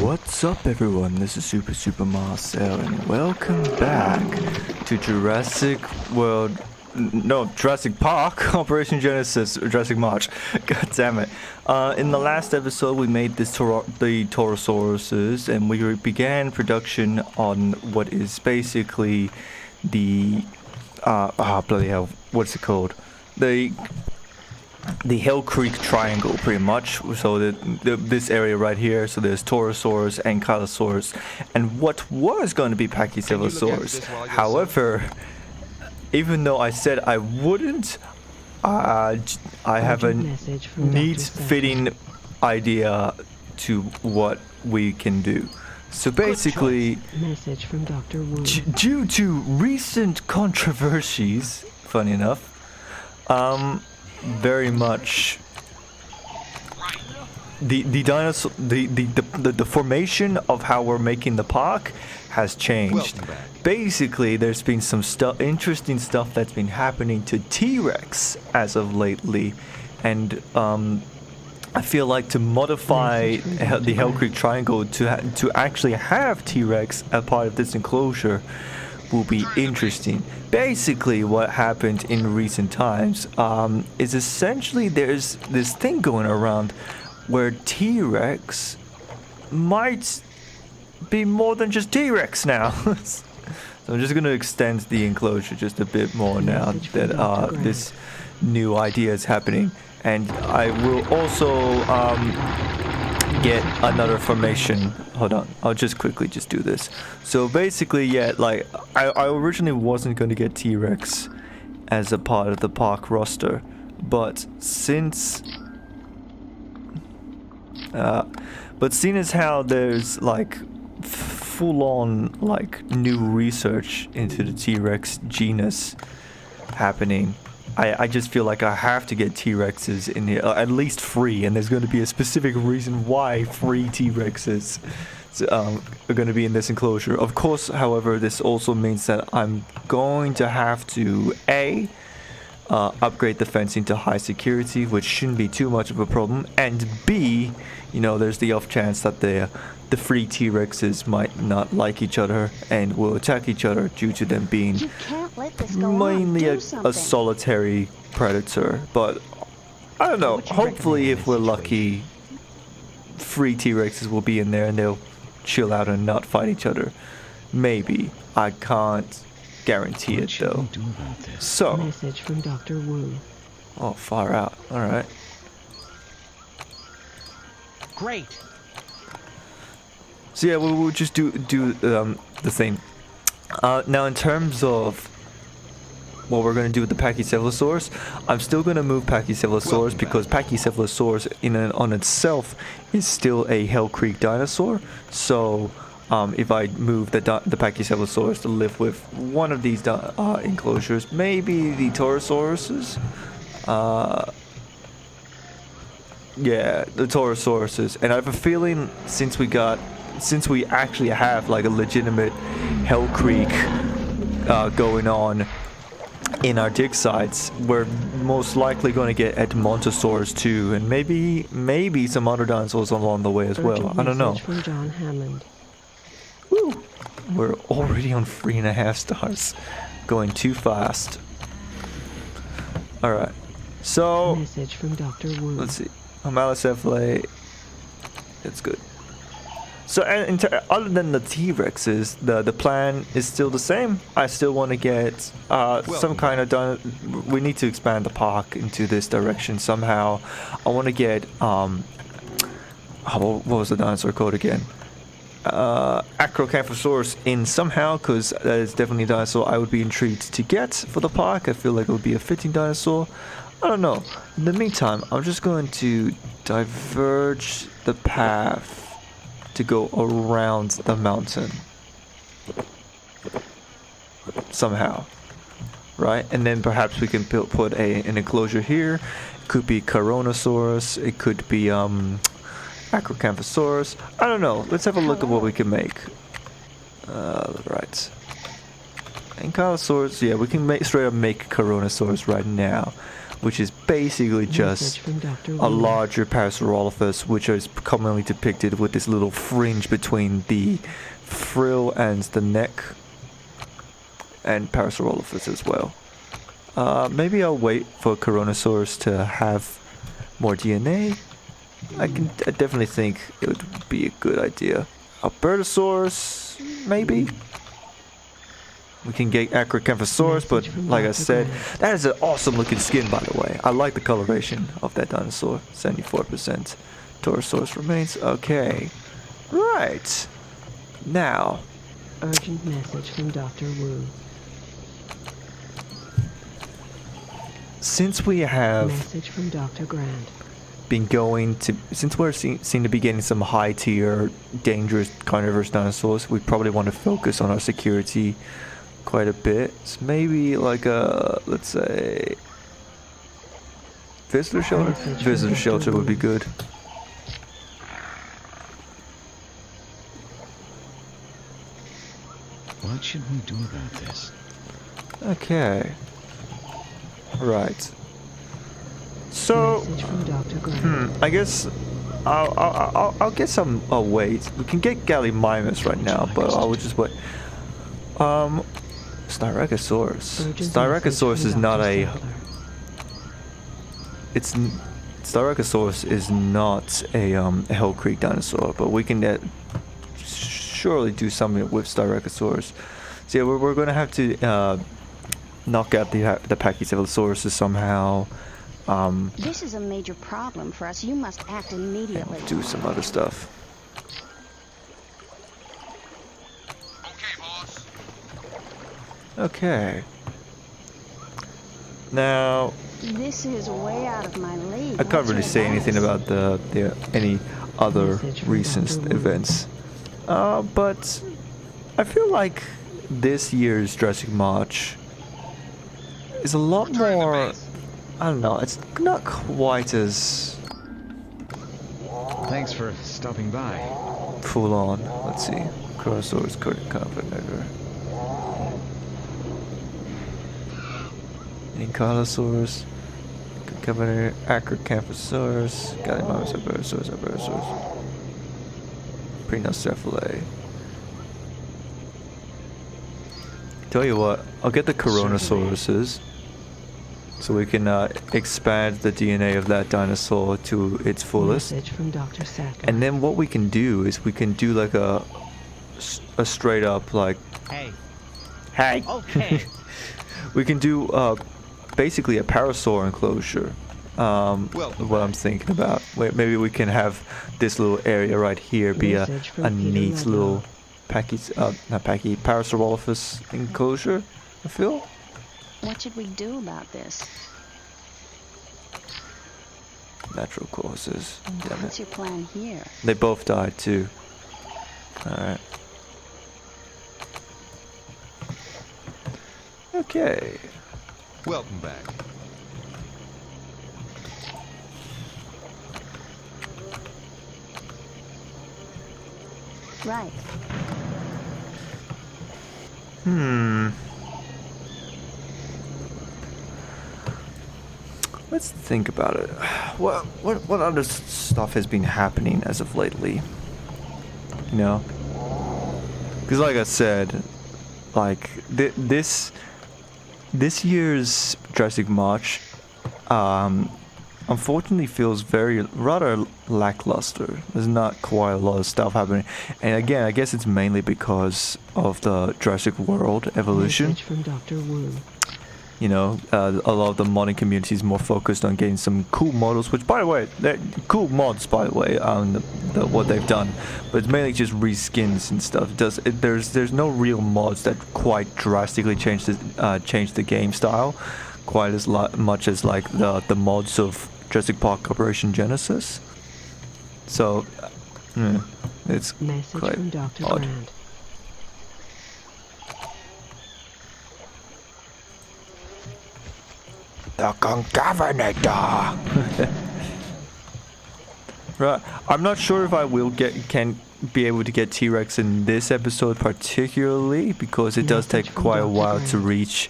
What's up everyone, this is Super Marcel and welcome back to Jurassic Park Operation Genesis, Jurassic March. God damn it. In the last episode we made the Taurosauruses and we began production on what is basically the bloody hell, what's it called? The Hill Creek Triangle, pretty much. So this area right here, so there's Taurosaurus and Ankylosaurus, and what was going to be Pachycephalosaurus. However, even though I said I wouldn't, I have a neat-fitting idea to what we can do. So basically, due to recent controversies, funny enough, very much the dinosaur the formation of how we're making the park has changed. Basically, there's been some interesting stuff that's been happening to T-Rex as of lately, and I feel like to modify the Hell Creek Triangle to actually have T-Rex as part of this enclosure will be interesting. Basically, what happened in recent times is essentially there's this thing going around where T-Rex might be more than just T-Rex now. So I'm just going to extend the enclosure just a bit more now that this new idea is happening, and I will also get another formation. Hold on, I'll just quickly just do this. So basically, yeah, like I originally wasn't going to get T-Rex as a part of the park roster, but since seeing as how there's like full-on like new research into the T-Rex genus happening, I just feel like I have to get T-Rexes in here, at least free, and there's going to be a specific reason why free T-Rexes are going to be in this enclosure. Of course, however, this also means that I'm going to have to upgrade the fencing to high security, which shouldn't be too much of a problem, and B, you know, there's the off chance that the free T-Rexes might not like each other and will attack each other due to them being mainly a solitary predator. But I don't know, hopefully if we're lucky, free T-Rexes will be in there and they'll chill out and not fight each other. Maybe. I can't guarantee it though. So, message from Dr. Wu. Oh, far out. Alright. Great. So yeah, we'll just do the thing. Now in terms of what we're going to do with the Pachycephalosaurus, I'm still going to move Pachycephalosaurus because Pachycephalosaurus in and on itself is still a Hell Creek dinosaur. So if I move the Pachycephalosaurus to live with one of these enclosures, maybe the Taurosauruses. Yeah, the Taurosauruses, and I have a feeling since we actually have like a legitimate Hell Creek going on in our dig sites, we're most likely going to get Edmontosaurus too, and maybe some other dinosaurs along the way as well. I don't know. From John Hammond. Woo! We're already on 3.5 stars, going too fast. All right, so message from Dr. Wu. Let's see. Amalocephalae. That's good. So, other than the T-Rexes, the plan is still the same. I still want to get some kind of we need to expand the park into this direction somehow. I want to get what was the dinosaur called again? Acrocanthosaurus in somehow, because that is definitely a dinosaur I would be intrigued to get for the park. I feel like it would be a fitting dinosaur. I don't know. In the meantime, I'm just going to diverge the path to go around the mountain somehow, right? And then perhaps we can put an enclosure here. It could be Coronosaurus, it could be Acrocanthosaurus. I don't know. Let's have a look at what we can make. Right. Ankylosaurus, yeah, we can straight up make Coronosaurus right now. which is basically just Message from Dr. a Wu. larger Parasaurolophus, which is commonly depicted with this little fringe between the frill and the neck, and Parasaurolophus as well. Maybe I'll wait for Coronosaurus to have more DNA. I definitely think it would be a good idea. Albertosaurus, maybe? We can get Acrocanthosaurus, but like I said, that is an awesome looking skin, by the way. I like the coloration of that dinosaur. 74%. Torosaurus remains. Okay. Right. Now. Urgent message from Dr. Wu. Since we have Message from Dr. Grant. been going to, since we're seem to be getting some high tier, dangerous carnivorous dinosaurs, we probably want to focus on our security quite a bit. So maybe like a, let's say, visitor shelter? Visitor shelter would be good. What should we do about this? Okay. Right. So, Message from Dr. Grant. I guess I'll get some. Oh wait, we can get Gallimimus right now, but I would just wait. Styracosaurus. Urgent Styracosaurus message is from not Dr. a. Sadler. It's Styracosaurus is not a Hell Creek dinosaur, but we can surely do something with Styracosaurus. So yeah, we're gonna have to knock out the Pachycephalosaurus somehow. This is a major problem for us. You must act immediately. Do some other stuff. Okay, boss. Okay. Now, This is way out of my league. I can't really say anything about the any other Message from recent Dr. Wu. events, but I feel like this year's Jurassic March is a lot more. I don't know. It's not quite as Thanks for stopping by. full on. Let's see. Crosaurus, Carnivore, Ankylosaurus, Governor, Acrocanthosaurus, Gallimimus, Albertosaurus, Prenocephalae. Tell you what, I'll get the Coronasauruses, so we can expand the DNA of that dinosaur to its fullest. Message from Dr. Sadler. And then what we can do is we can do like a straight up like, hey, Okay. we can do basically a parasaur enclosure. What I'm thinking about. Maybe we can have this little area right here be Message from a Peter neat Ludlow. little Parasaurolophus enclosure, I feel. What should we do about this? Natural causes. Damn What's it. your plan here? They both died too. Alright. Okay. Welcome back. Right. Let's think about it. What other stuff has been happening as of lately? You know? Because like I said, like this year's Jurassic March, unfortunately feels rather lackluster. There's not quite a lot of stuff happening, and again, I guess it's mainly because of the Jurassic World evolution. Message from Dr. Wu. You know, a lot of the modding community is more focused on getting some cool models, which, by the way, they're cool mods, by the way, on what they've done. But it's mainly just reskins and stuff. There's no real mods that quite drastically change the game style, quite as much as like the mods of Jurassic Park Operation Genesis. So, it's Message quite from Dr. odd. Grant. The Concavenator. Right. I'm not sure if I can be able to get T-Rex in this episode particularly, because it does Message take from quite a Dr. while to Grant. reach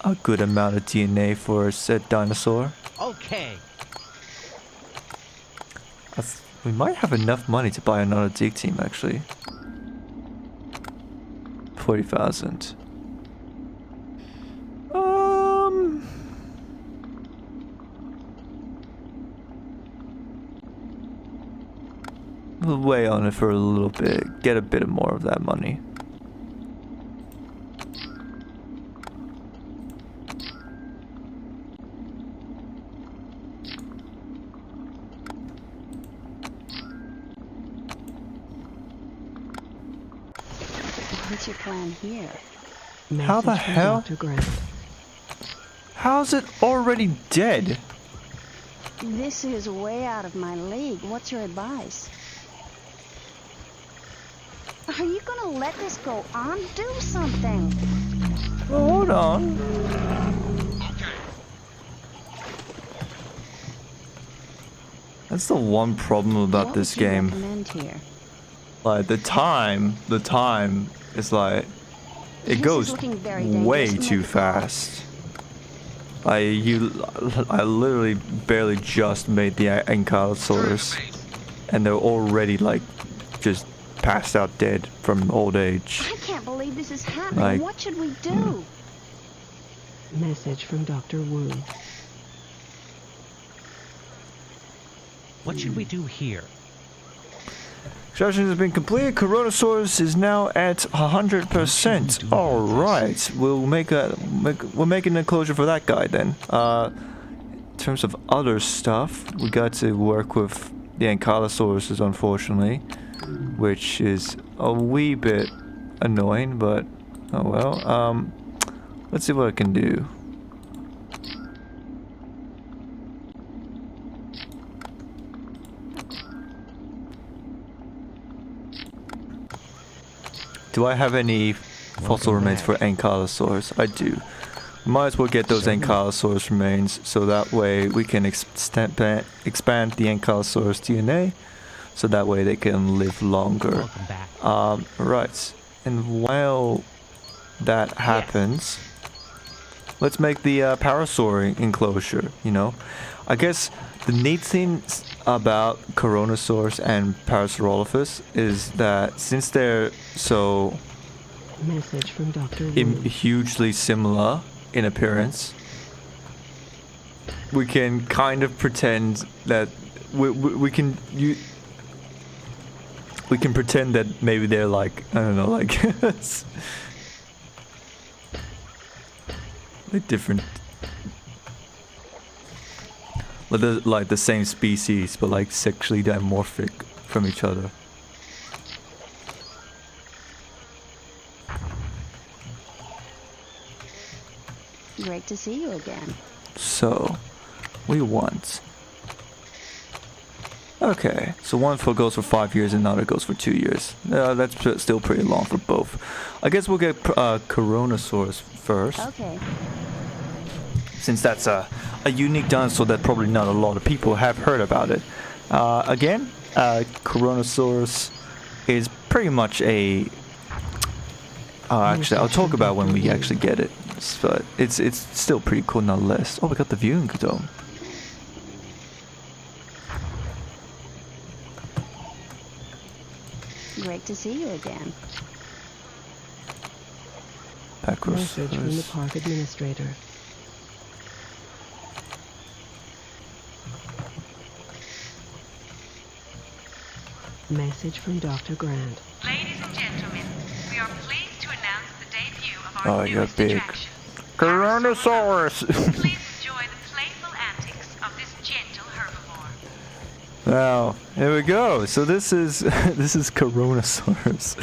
a good amount of DNA for said dinosaur. Okay. We might have enough money to buy another dig team, actually. 40,000. We'll wait on it for a little bit. Get a bit more of that money. What's your plan here? How the Message from hell? Dr. Grant. How's it already dead? This is way out of my league. What's your advice? Are you gonna let this go on? Do something. Oh, hold on. That's the one problem about What this would you game. recommend here? Like the time is like it This goes is looking very way dangerous. too Make a call. fast. I literally barely just made the Ankylosaurus, and they're already like just passed out dead from old age. I can't believe this is happening. Like, What should we do? Message from Dr. Wu. What should we do here? Extraction has been completed. Coronasaurus is now at 100%. All right, we're making an enclosure for that guy then. In terms of other stuff, we got to work with the Ankylosauruses, unfortunately, which is a wee bit annoying, but oh well. Let's see what I can do. Do I have any fossil remains for Ankylosaurus? I do. Might as well get those Ankylosaurus remains so that way we can expand the Ankylosaurus DNA so that way they can live longer. Welcome back. Right. And while that happens, let's make the Parasaur enclosure, you know? I guess the neat thing about Coronasaurus and Parasaurolophus is that since they're so Message from Dr. Wu. hugely similar in appearance, we can kind of pretend that we can pretend that maybe they're like, I don't know, like like different, like the same species but like sexually dimorphic from each other. Great to see you again. So we want, okay, so one foot goes for 5 years and another goes for 2 years. That's still pretty long for both. I guess we'll get Coronasaurus first, Okay. since that's a unique dinosaur that probably not a lot of people have heard about it. Again, Coronasaurus is pretty much a... actually, I'll talk about when we actually get it. But it's still pretty cool nonetheless. Oh, we got the viewing dome. Great to see you again. Message from the park administrator. Message from Dr. Grant. Ladies and gentlemen, we are pleased to announce the debut of Oh, our you're newest big. attraction. Coronasaurus! Please enjoy the playful antics of this gentle herbivore. Now, here we go. So this is this is Coronasaurus.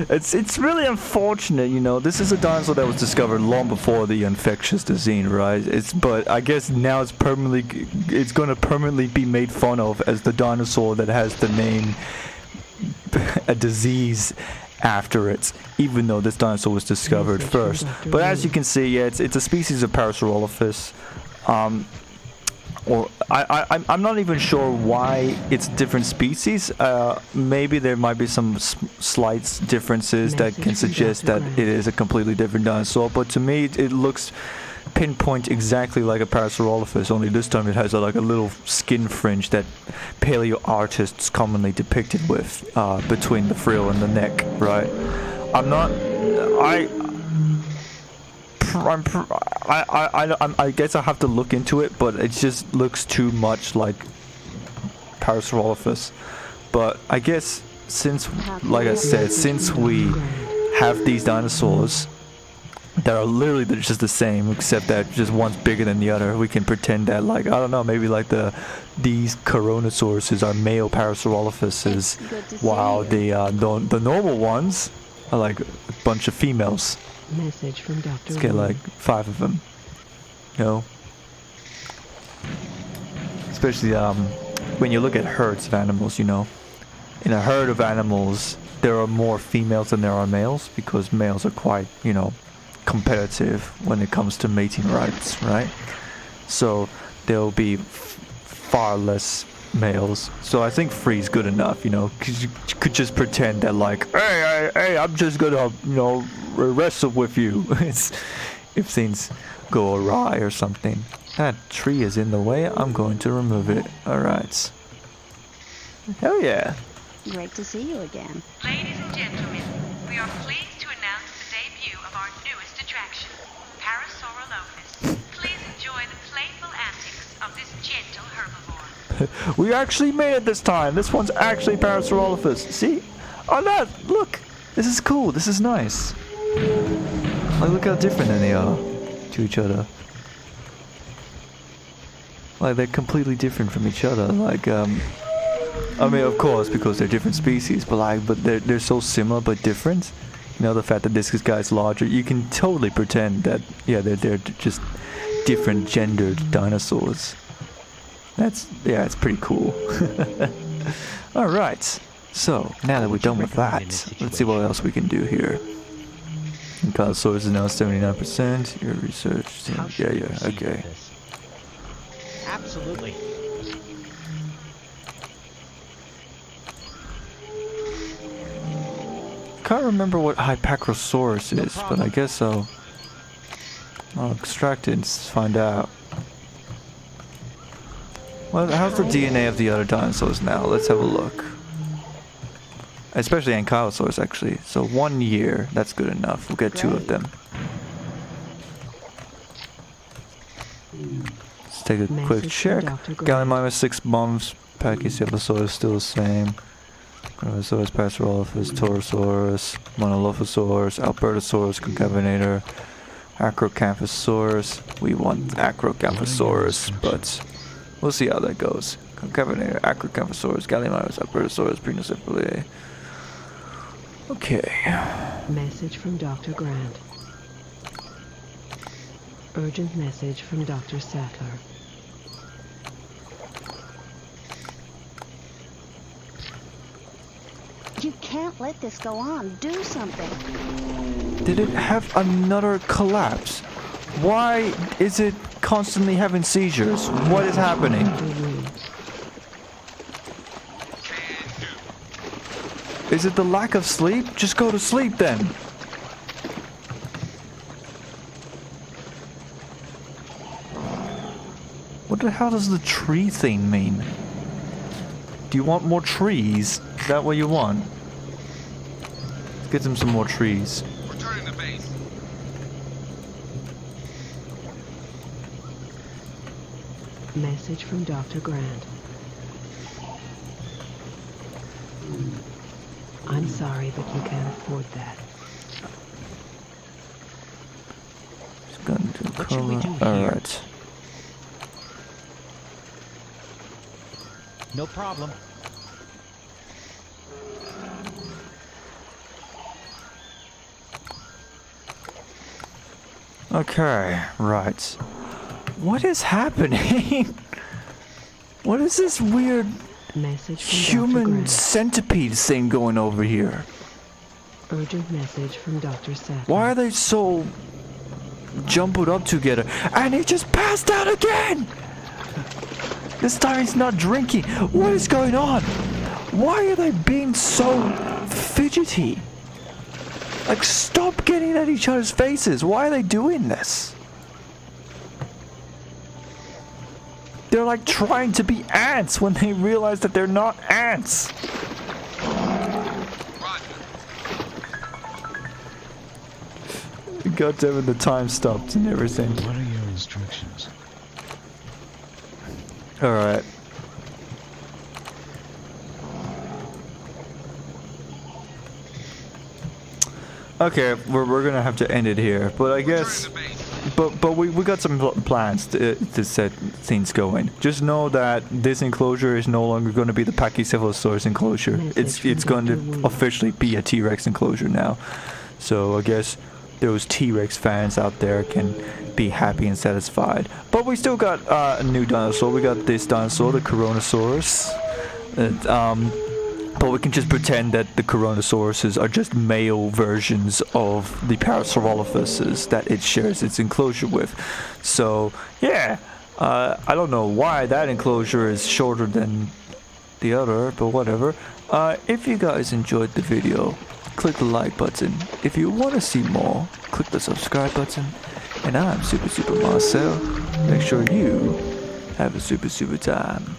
It's really unfortunate, you know. This is a dinosaur that was discovered long before the infectious disease, right? But I guess now it's going to permanently be made fun of as the dinosaur that has the name a disease after it, even though this dinosaur was discovered first. But as you can see, yeah, it's a species of Parasaurolophus. Or I'm not even sure why it's different species. Maybe there might be some slight differences that can suggest that it is a completely different dinosaur. But to me, it looks pinpoint exactly like a Parasaurolophus, only this time it has like a little skin fringe that paleo artists commonly depicted with between the frill and the neck, right? I guess I have to look into it, but it just looks too much like Parasaurolophus. But I guess since, like I said, since we have these dinosaurs that are literally just the same, except that just one's bigger than the other, we can pretend that, like, I don't know, maybe like these Coronasauruses are male Parasaurolophuses, while the normal ones are like a bunch of females. Message from Dr. Let's get like 5 of them. You know? Especially when you look at herds of animals, you know. In a herd of animals, there are more females than there are males, because males are quite, you know, competitive when it comes to mating rights, right? So there will be far less males. So I think 3 is good enough, you know, because you could just pretend that, like, hey, I'm just gonna, you know, wrestle with you. If things go awry or something. That tree is in the way. I'm going to remove it. All right. Hell yeah. Great to see you again. Ladies and gentlemen, we are pleased to announce the debut of our newest attraction, Parasaurolophus. Please enjoy the playful antics of this gentle herbivore. We actually made it this time. This one's actually Parasaurolophus. See? Oh, that. Look. This is cool. This is nice. Like, look how different they are to each other. Like, they're completely different from each other. Like, I mean, of course, because they're different species, but like, they're so similar but different. You know, the fact that this guy's larger, you can totally pretend that, yeah, they're just different gendered dinosaurs. It's pretty cool. All right. So now that we're done with that, let's see what else we can do here. Ankylosaurus is now 79%. Your research. Yeah. Okay. Absolutely. Can't remember what Hypacrosaurus is, but I guess I'll extract it and find out. Well, how's the DNA of the other dinosaurs now? Let's have a look. Especially Ankylosaurus, actually. So 1 year, that's good enough. We'll get 2 of them. Let's take a quick check. Gallimimus 6 months. Pachycephalosaurus still the same. Gravisaurus, Parasaurolophus, Torosaurus, Monolophosaurus, Albertosaurus, Concavenator, Acrocanthosaurus. We want Acrocanthosaurus, but we'll see how that goes. Concavenator, Acrocanthosaurus, Gallimimus, Albertosaurus, Brinocephalidae. Okay. Message from Dr. Grant. Urgent message from Dr. Sattler. You can't let this go on. Do something. Did it have another collapse? Why is it constantly having seizures? What is happening? Is it the lack of sleep? Just go to sleep then. What the hell does the tree thing mean? Do you want more trees? Is that what you want? Let's get them some more trees. Returning to base. Message from Dr. Grant. I'm sorry, but you can't afford that. It's gone to What should we do here? Alright. No problem. Okay, right. What is happening? What is this weird Message from Dr. human Grant. centipede thing going over here? Urgent message from Dr. Sattler. Why are they so jumbled up together? And he just passed out again! This time he's not drinking. What is going on? Why are they being so fidgety? Like, stop getting at each other's faces. Why are they doing this? They're like trying to be ants when they realize that they're not ants. God damn it, the time stopped and everything. What are your instructions? Alright. Okay, we're gonna have to end it here, but I guess, but we got some plans to set things going. Just know that this enclosure is no longer going to be the Pachycephalosaurus enclosure. It's going to officially be a T-Rex enclosure now. So I guess those T-Rex fans out there can be happy and satisfied. But we still got a new dinosaur. We got this dinosaur, the Coronosaurus. But we can just pretend that the Coronasauruses are just male versions of the Parasaurolophuses that it shares its enclosure with. So, yeah, I don't know why that enclosure is shorter than the other, but whatever. If you guys enjoyed the video, click the like button. If you want to see more, click the subscribe button. And I'm Super Marcel. Make sure you have a super time.